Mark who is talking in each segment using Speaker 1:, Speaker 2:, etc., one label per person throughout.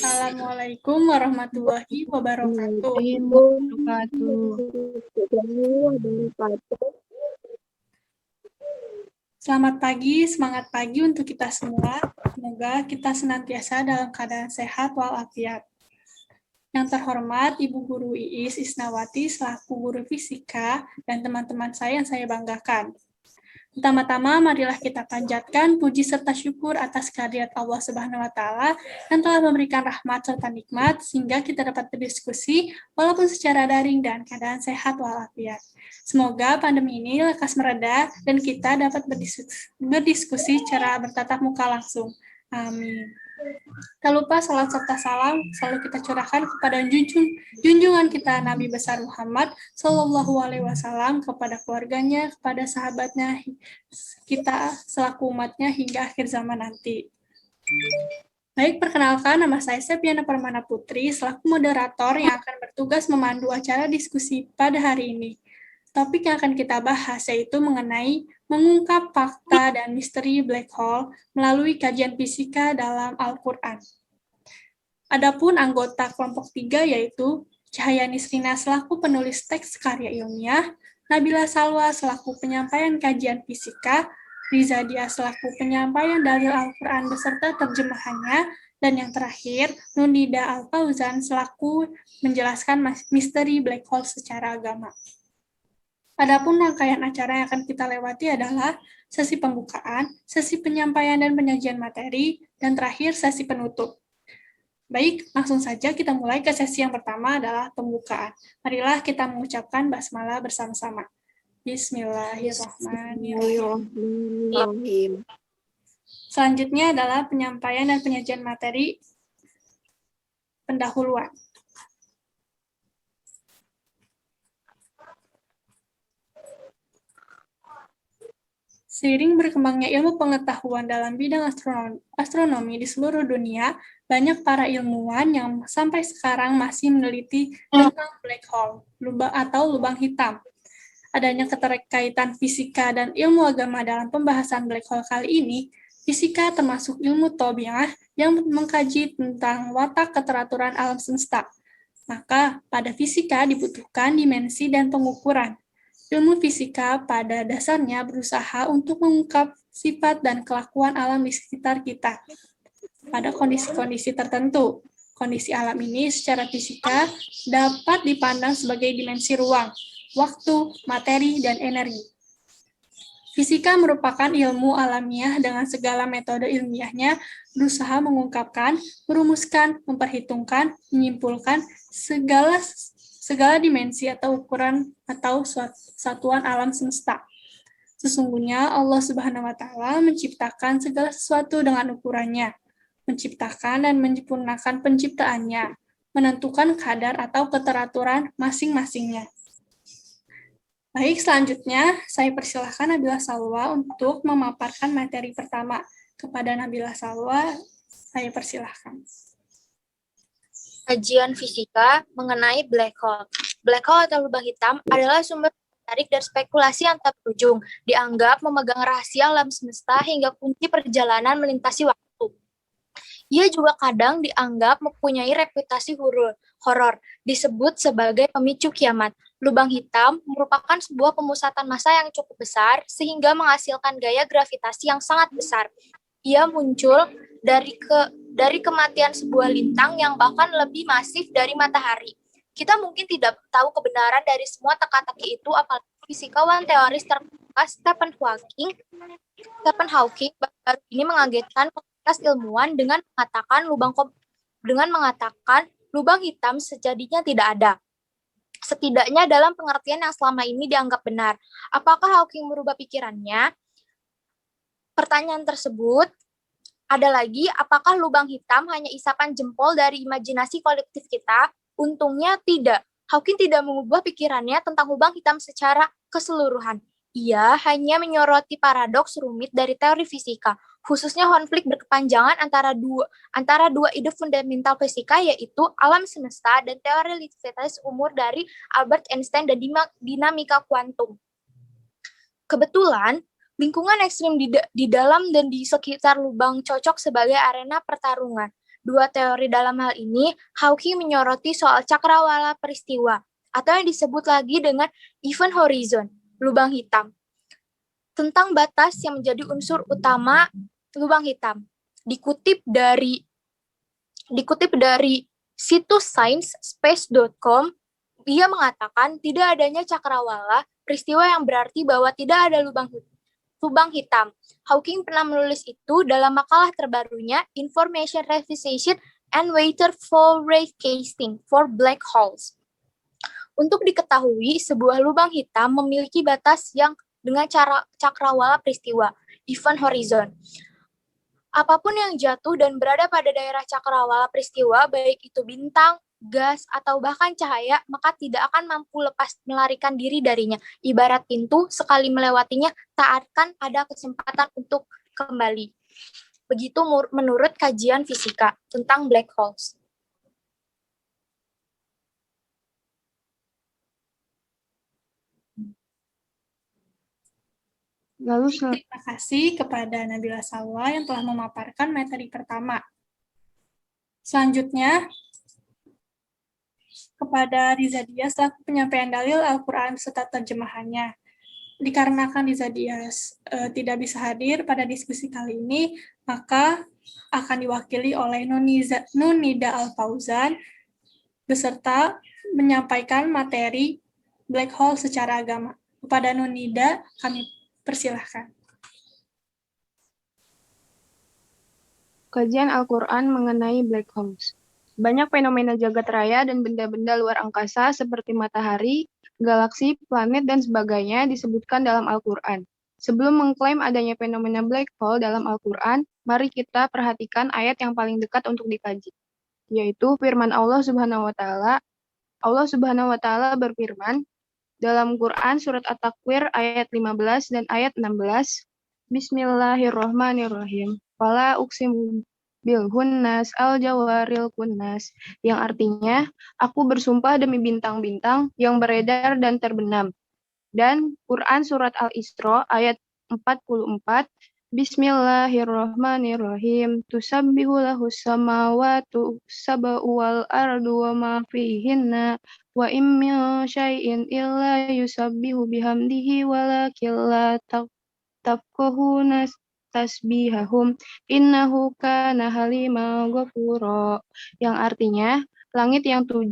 Speaker 1: Assalamualaikum warahmatullahi wabarakatuh. Selamat pagi, semangat pagi untuk kita semua. Semoga kita senantiasa dalam keadaan sehat walafiat. Yang terhormat Ibu Guru Iis Isnawati selaku guru fisika dan teman-teman saya yang saya banggakan. Pertama-tama, marilah kita panjatkan puji serta syukur atas kehadirat Allah Subhanahu wa Ta'ala yang telah memberikan rahmat serta nikmat sehingga kita dapat berdiskusi walaupun secara daring dan keadaan sehat walafiat. Semoga pandemi ini lekas mereda dan kita dapat berdiskusi secara bertatap muka langsung. Amin. Tak lupa salat serta salam selalu kita curahkan kepada junjungan kita Nabi besar Muhammad Sallallahu Alaihi Wasallam, kepada keluarganya, kepada sahabatnya, kita selaku umatnya hingga akhir zaman nanti. Baik, perkenalkan, nama saya Septiana Permana Putri selaku moderator yang akan bertugas memandu acara diskusi pada hari ini. Topik yang akan kita bahas yaitu mengenai mengungkap fakta dan misteri black hole melalui kajian fisika dalam Al-Quran. Adapun anggota kelompok 3 yaitu Cahaya Nisrina selaku penulis teks karya ilmiah, Nabila Salwa selaku penyampaian kajian fisika, Riza Dia selaku penyampaian dalil Al-Quran beserta terjemahannya, dan yang terakhir, Nunida Al-Fauzan selaku menjelaskan misteri black hole secara agama. Adapun rangkaian acara yang akan kita lewati adalah sesi pembukaan, sesi penyampaian dan penyajian materi, dan terakhir sesi penutup. Baik, langsung saja kita mulai ke sesi yang pertama adalah pembukaan. Marilah kita mengucapkan basmalah bersama-sama. Bismillahirrahmanirrahim. Selanjutnya adalah penyampaian dan penyajian materi pendahuluan. Seiring berkembangnya ilmu pengetahuan dalam bidang astronomi di seluruh dunia, banyak para ilmuwan yang sampai sekarang masih meneliti tentang black hole atau lubang hitam. Adanya keterkaitan fisika dan ilmu agama dalam pembahasan black hole kali ini, fisika termasuk ilmu tabiah yang mengkaji tentang watak keteraturan alam semesta. Maka, pada fisika dibutuhkan dimensi dan pengukuran. Ilmu fisika pada dasarnya berusaha untuk mengungkap sifat dan kelakuan alam di sekitar kita pada kondisi-kondisi tertentu. Kondisi alam ini secara fisika dapat dipandang sebagai dimensi ruang, waktu, materi, dan energi. Fisika merupakan ilmu alamiah dengan segala metode ilmiahnya berusaha mengungkapkan, merumuskan, memperhitungkan, menyimpulkan segala dimensi atau ukuran atau satuan alam semesta. Sesungguhnya Allah Subhanahu wa Ta'ala menciptakan segala sesuatu dengan ukurannya, menciptakan dan menyempurnakan penciptaannya, menentukan kadar atau keteraturan masing-masingnya. Baik, selanjutnya saya persilahkan Nabila Salwa untuk memaparkan materi pertama. Kepada Nabila Salwa, saya persilahkan.
Speaker 2: Kajian fisika mengenai black hole. Black hole atau lubang hitam adalah sumber menarik dan spekulasi yang tak berujung, dianggap memegang rahasia alam semesta hingga kunci perjalanan melintasi waktu. Ia juga kadang dianggap mempunyai reputasi horor, disebut sebagai pemicu kiamat. Lubang hitam merupakan sebuah pemusatan massa yang cukup besar sehingga menghasilkan gaya gravitasi yang sangat besar. Ia muncul dari kematian sebuah lintang yang bahkan lebih masif dari matahari. Kita mungkin tidak tahu kebenaran dari semua teka-teki itu, apalagi fisikawan teoris terkemuka Stephen Hawking baru ini mengagetkan komunitas ilmuwan dengan mengatakan lubang hitam sejatinya tidak ada. Setidaknya dalam pengertian yang selama ini dianggap benar. Apakah Hawking merubah pikirannya? Pertanyaan tersebut ada lagi, apakah lubang hitam hanya isapan jempol dari imajinasi kolektif kita? Untungnya tidak. Hawking tidak mengubah pikirannya tentang lubang hitam secara keseluruhan. Ia hanya menyoroti paradoks rumit dari teori fisika, khususnya konflik berkepanjangan antara dua ide fundamental fisika, yaitu alam semesta dan teori relativitas umur dari Albert Einstein dan dinamika kuantum. Kebetulan, lingkungan ekstrim di dalam dan di sekitar lubang cocok sebagai arena pertarungan. Dua teori dalam hal ini, Hawking menyoroti soal cakrawala peristiwa, atau yang disebut lagi dengan event horizon, lubang hitam, tentang batas yang menjadi unsur utama lubang hitam. Dikutip dari situs sciencespace.com, ia mengatakan tidak adanya cakrawala peristiwa yang berarti bahwa tidak ada lubang hitam. Hawking pernah menulis itu dalam makalah terbarunya Information Revisation and Water Forecasting for Black Holes. Untuk diketahui, sebuah lubang hitam memiliki batas yang dengan cara cakrawala peristiwa, event horizon. Apapun yang jatuh dan berada pada daerah cakrawala peristiwa, baik itu bintang, gas, atau bahkan cahaya, maka tidak akan mampu lepas melarikan diri darinya. Ibarat pintu, sekali melewatinya, tak akan ada kesempatan untuk kembali. Begitu menurut kajian fisika tentang black holes.
Speaker 1: Lalu terima kasih kepada Nabila Salwa yang telah memaparkan materi pertama. Selanjutnya, kepada Riza Dias selaku penyampaian dalil Al-Quran serta terjemahannya. Dikarenakan Riza Dias tidak bisa hadir pada diskusi kali ini, maka akan diwakili oleh Nunida Al-Fauzan beserta menyampaikan materi black hole secara agama. Kepada Nunida, kami persilahkan.
Speaker 3: Kajian Al-Quran mengenai black holes. Banyak fenomena jagat raya dan benda-benda luar angkasa seperti matahari, galaksi, planet, dan sebagainya disebutkan dalam Al-Quran. Sebelum mengklaim adanya fenomena black hole dalam Al-Quran, mari kita perhatikan ayat yang paling dekat untuk dikaji, yaitu firman Allah Subhanahu wa Ta'ala. Allah Subhanahu wa Ta'ala berfirman dalam Quran surat At-Takwir ayat 15 dan ayat 16. Bismillahirrahmanirrahim. Fala uqsimu bil hunnas al jawaril kunnas, yang artinya aku bersumpah demi bintang-bintang yang beredar dan terbenam. Dan Quran surat Al-Isra ayat 44. Bismillahirrahmanirrahim. Tusabbihu lahus samawatu sab'u wal ardu wa ma fihinna wa in min syai'in illa yusabbihu bihamdihi walakin la tafqahuna tasbihahum innahu kana haliman ghafura, yang artinya langit yang 7,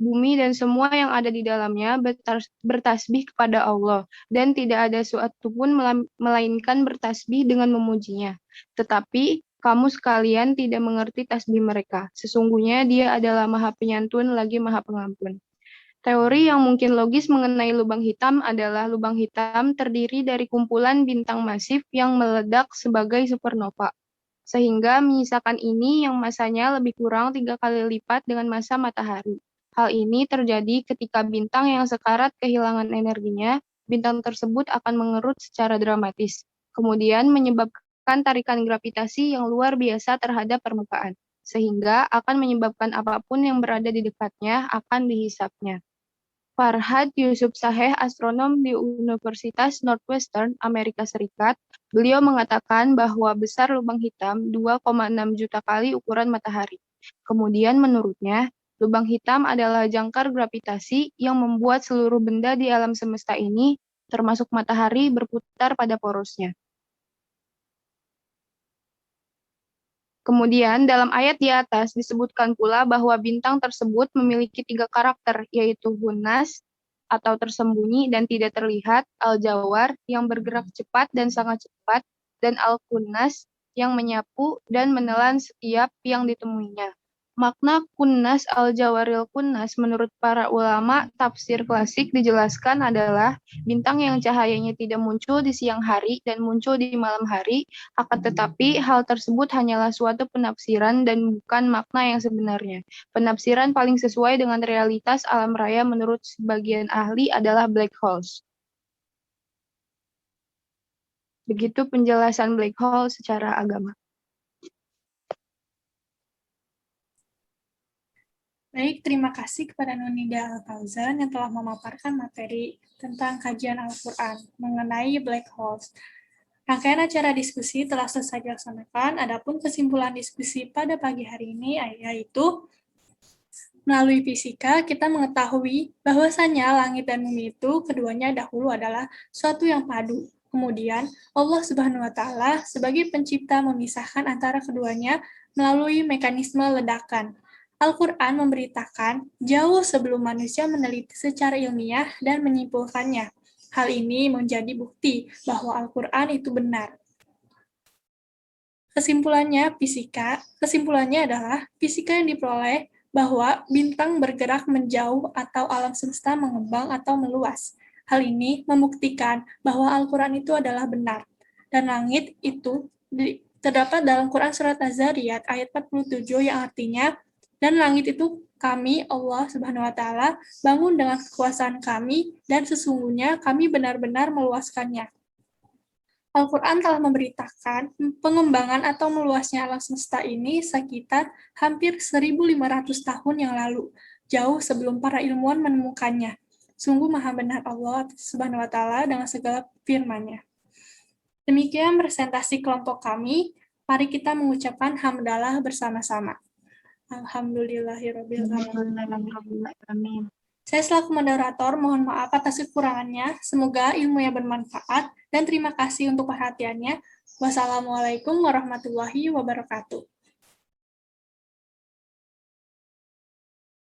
Speaker 3: bumi dan semua yang ada di dalamnya bertasbih kepada Allah, dan tidak ada suatu pun melainkan bertasbih dengan memujinya. Tetapi kamu sekalian tidak mengerti tasbih mereka. Sesungguhnya Dia adalah Maha Penyantun lagi Maha Pengampun. Teori yang mungkin logis mengenai lubang hitam adalah lubang hitam terdiri dari kumpulan bintang masif yang meledak sebagai supernova, sehingga menyisakan ini yang masanya lebih kurang 3 kali lipat dengan massa matahari. Hal ini terjadi ketika bintang yang sekarat kehilangan energinya, bintang tersebut akan mengerut secara dramatis, kemudian menyebabkan tarikan gravitasi yang luar biasa terhadap permukaan, sehingga akan menyebabkan apapun yang berada di dekatnya akan dihisapnya. Farhad Yusuf Shaheh, astronom di Universitas Northwestern, Amerika Serikat, beliau mengatakan bahwa besar lubang hitam 2,6 juta kali ukuran matahari. Kemudian menurutnya, lubang hitam adalah jangkar gravitasi yang membuat seluruh benda di alam semesta ini, termasuk matahari, berputar pada porosnya. Kemudian, dalam ayat di atas disebutkan pula bahwa bintang tersebut memiliki 3 karakter, yaitu hunnas, atau tersembunyi dan tidak terlihat, al-jawar, yang bergerak cepat dan sangat cepat, dan al-kunnas, yang menyapu dan menelan setiap yang ditemuinya. Makna kunnas al-jawaril kunnas menurut para ulama tafsir klasik dijelaskan adalah bintang yang cahayanya tidak muncul di siang hari dan muncul di malam hari, akan tetapi hal tersebut hanyalah suatu penafsiran dan bukan makna yang sebenarnya. Penafsiran paling sesuai dengan realitas alam raya menurut sebagian ahli adalah black holes. Begitu penjelasan black hole secara agama.
Speaker 1: Baik, terima kasih kepada Nunida Al-Fauzan yang telah memaparkan materi tentang kajian Al-Quran mengenai black holes. Rangkaian acara diskusi telah selesai dilaksanakan, adapun kesimpulan diskusi pada pagi hari ini yaitu melalui fisika kita mengetahui bahwasanya langit dan bumi itu keduanya dahulu adalah suatu yang padu. Kemudian Allah Subhanahu wa taala sebagai pencipta memisahkan antara keduanya melalui mekanisme ledakan. Al-Qur'an memberitakan jauh sebelum manusia meneliti secara ilmiah dan menyimpulkannya. Hal ini menjadi bukti bahwa Al-Qur'an itu benar. Kesimpulannya adalah fisika yang diperoleh bahwa bintang bergerak menjauh atau alam semesta mengembang atau meluas. Hal ini membuktikan bahwa Al-Quran itu adalah benar. Dan langit itu terdapat dalam Quran Surat Az-Zariyat ayat 47 yang artinya, dan langit itu kami, Allah Subhanahu wa Ta'ala, bangun dengan kekuasaan kami, dan sesungguhnya kami benar-benar meluaskannya. Al-Quran telah memberitakan pengembangan atau meluasnya alam semesta ini sekitar hampir 1.500 tahun yang lalu, jauh sebelum para ilmuwan menemukannya. Sungguh maha benar Allah Subhanahu wa Ta'ala dengan segala firman-Nya. Demikian presentasi kelompok kami. Mari kita mengucapkan hamdalah bersama-sama. Alhamdulillahirabbil alamin. Saya selaku moderator mohon maaf atas kekurangannya. Semoga ilmunya bermanfaat dan terima kasih untuk perhatiannya. Wassalamualaikum warahmatullahi wabarakatuh.